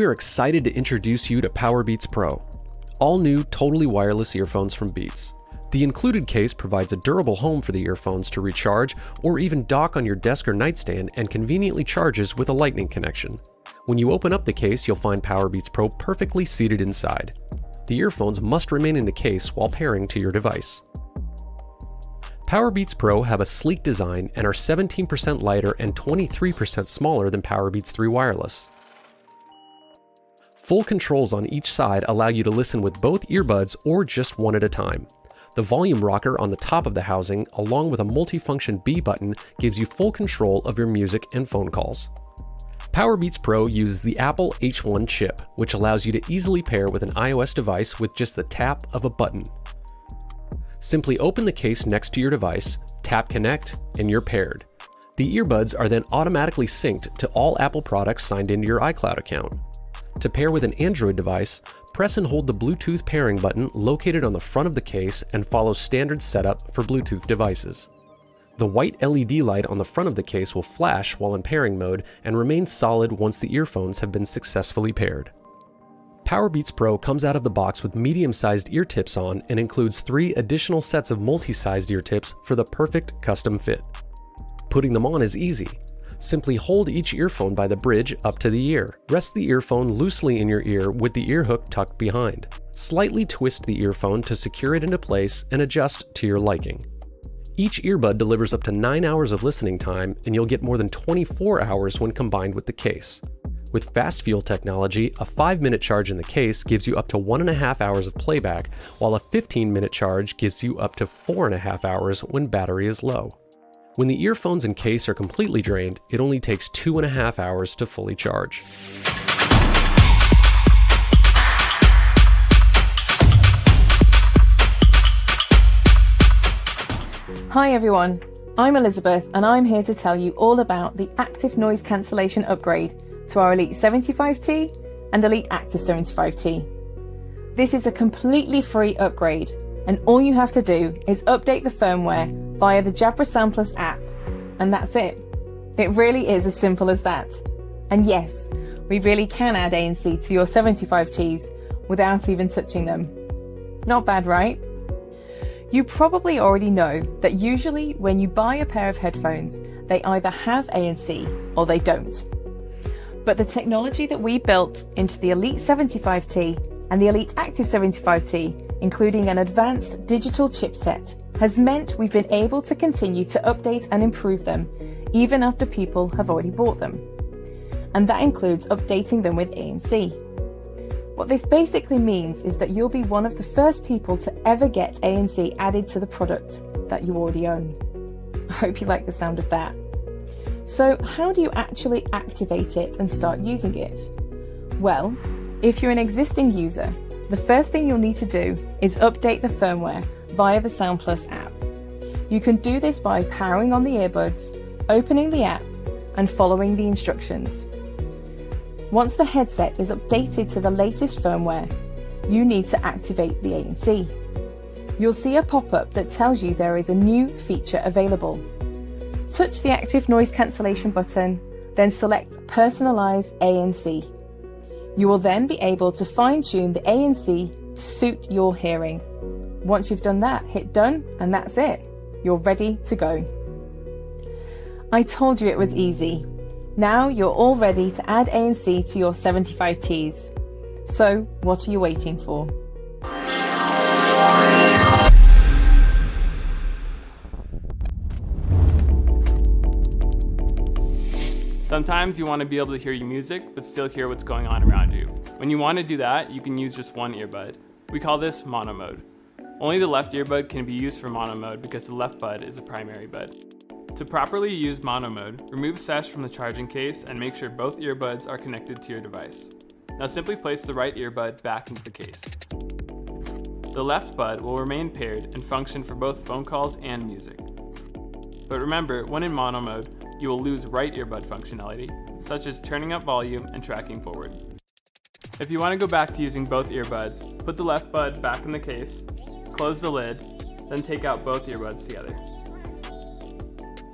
are excited to introduce you to Powerbeats Pro, all new totally wireless earphones from Beats. The included case provides a durable home for the earphones to recharge or even dock on your desk or nightstand and conveniently charges with a lightning connection. When you open up the case, you'll find Powerbeats Pro perfectly seated inside. The earphones must remain in the case while pairing to your device. Powerbeats Pro have a sleek design and are 17% lighter and 23% smaller than Powerbeats 3 Wireless. Full controls on each side allow you to listen with both earbuds or just one at a time. The volume rocker on the top of the housing, along with a multifunction B button, gives you full control of your music and phone calls. Powerbeats Pro uses the Apple H1 chip, which allows you to easily pair with an iOS device with just the tap of a button. Simply open the case next to your device, tap Connect, and you're paired. The earbuds are then automatically synced to all Apple products signed into your iCloud account. To pair with an Android device, press and hold the Bluetooth pairing button located on the front of the case and follow standard setup for Bluetooth devices. The white LED light on the front of the case will flash while in pairing mode and remain solid once the earphones have been successfully paired. Powerbeats Pro comes out of the box with medium-sized ear tips on and includes 3 additional sets of multi-sized ear tips for the perfect custom fit. Putting them on is easy. Simply hold each earphone by the bridge up to the ear. Rest the earphone loosely in your ear with the ear hook tucked behind. Slightly twist the earphone to secure it into place and adjust to your liking. Each earbud delivers up to 9 hours of listening time, and you'll get more than 24 hours when combined with the case. With fast fuel technology, a 5-minute charge in the case gives you up to 1.5 hours of playback, while a 15-minute charge gives you up to 4.5 hours when battery is low. When the earphones and case are completely drained, it only takes 2.5 hours to fully charge. Hi everyone, I'm Elizabeth and I'm here to tell you all about the active noise cancellation upgrade to our Elite 75T and Elite Active 75T. This is a completely free upgrade, and all you have to do is update the firmware via the Jabra Samplers app, and that's it. It really is as simple as that. And yes, we really can add ANC to your 75Ts without even touching them. Not bad, right? You probably already know that usually when you buy a pair of headphones, they either have ANC or they don't. But the technology that we built into the Elite 75T and the Elite Active 75T, including an advanced digital chipset, has meant we've been able to continue to update and improve them even after people have already bought them. And that includes updating them with ANC. What this basically means is that you'll be one of the first people to ever get ANC added to the product that you already own. I hope you like the sound of that. So how do you actually activate it and start using it? Well, if you're an existing user, the first thing you'll need to do is update the firmware via the Sound Plus app. You can do this by powering on the earbuds, opening the app, and following the instructions. Once the headset is updated to the latest firmware, you need to activate the ANC. You'll see a pop-up that tells you there is a new feature available. Touch the active noise cancellation button, then select Personalize ANC. You will then be able to fine-tune the ANC to suit your hearing. Once you've done that, hit done, and that's it. You're ready to go. I told you it was easy. Now you're all ready to add ANC to your 75Ts. So what are you waiting for? Sometimes you want to be able to hear your music, but still hear what's going on around you. When you want to do that, you can use just one earbud. We call this mono mode. Only the left earbud can be used for mono mode because the left bud is a primary bud. To properly use mono mode, remove sesh from the charging case and make sure both earbuds are connected to your device. Now simply place the right earbud back into the case. The left bud will remain paired and function for both phone calls and music. But remember, when in mono mode, you will lose right earbud functionality, such as turning up volume and tracking forward. If you want to go back to using both earbuds, put the left bud back in the case, close the lid, then take out both earbuds together.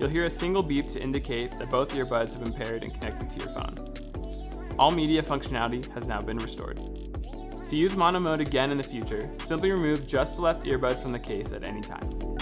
You'll hear a single beep to indicate that both earbuds have been paired and connected to your phone. All media functionality has now been restored. To use mono mode again in the future, simply remove just the left earbud from the case at any time.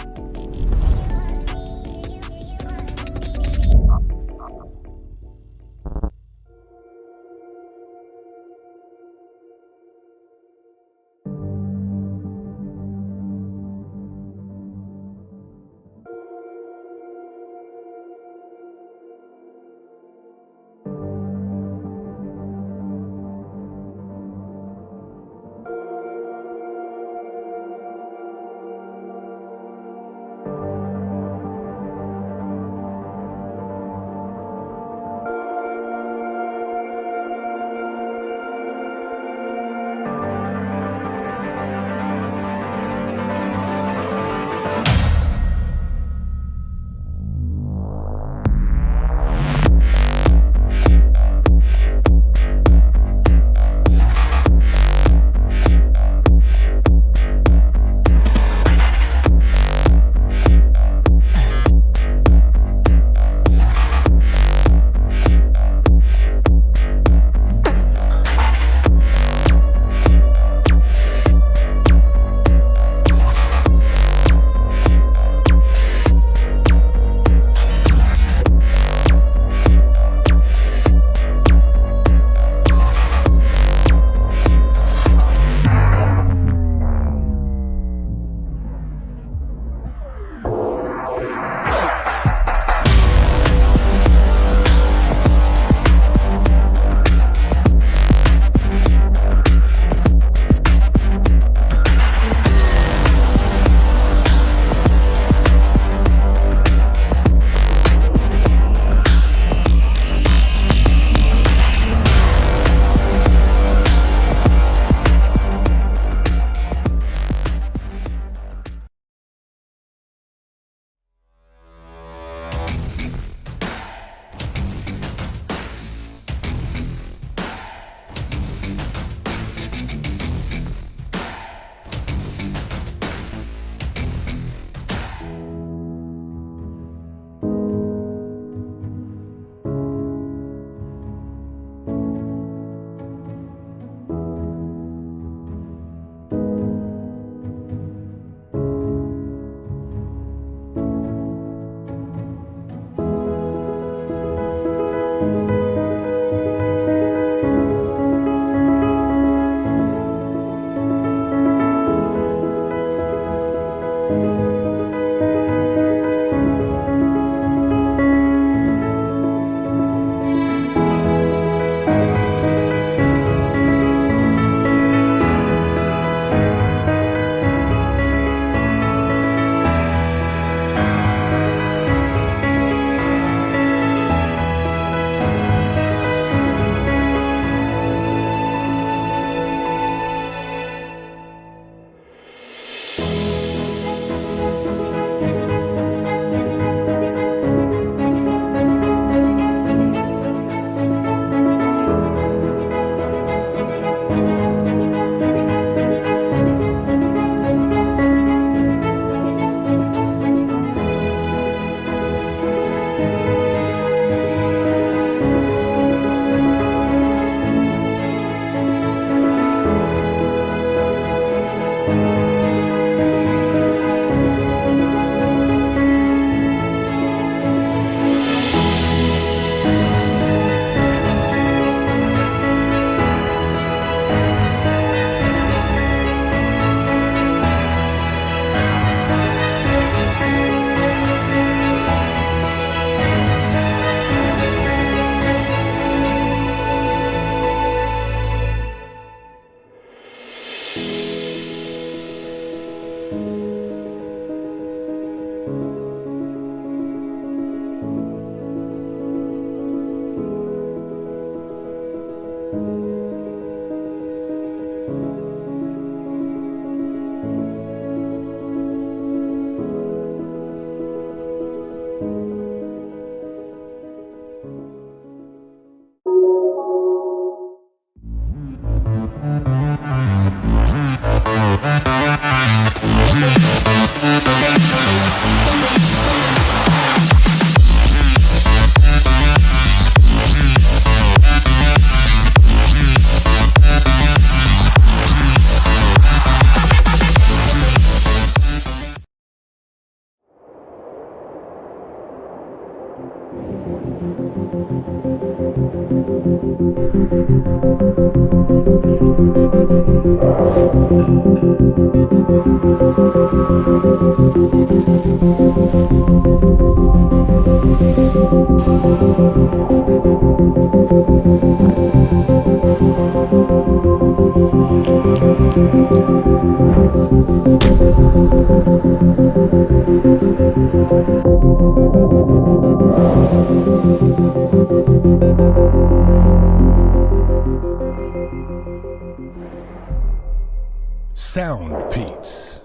Sound Peace.